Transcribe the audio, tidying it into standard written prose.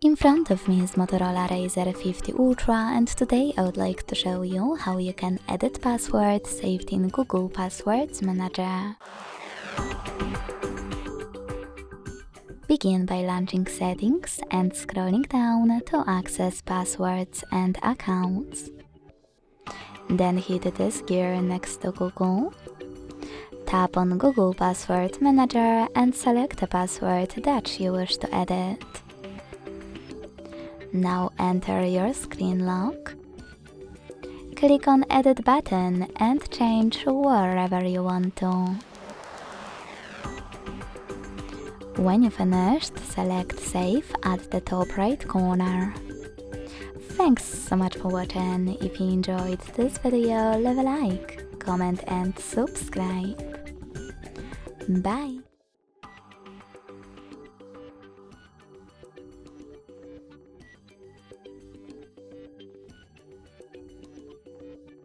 In front of me is Motorola Razr 50 Ultra, and today I would like to show you how you can edit passwords saved in Google Passwords Manager. Begin by launching Settings and scrolling down to access passwords and accounts. Then hit this gear next to Google. Tap on Google Password Manager and select a password that you wish to edit. Now enter your screen lock. Click on Edit button and change wherever you want to. When you finished, select Save at the top right corner. Thanks so much for watching. If you enjoyed this video, leave a like, comment and subscribe. Bye!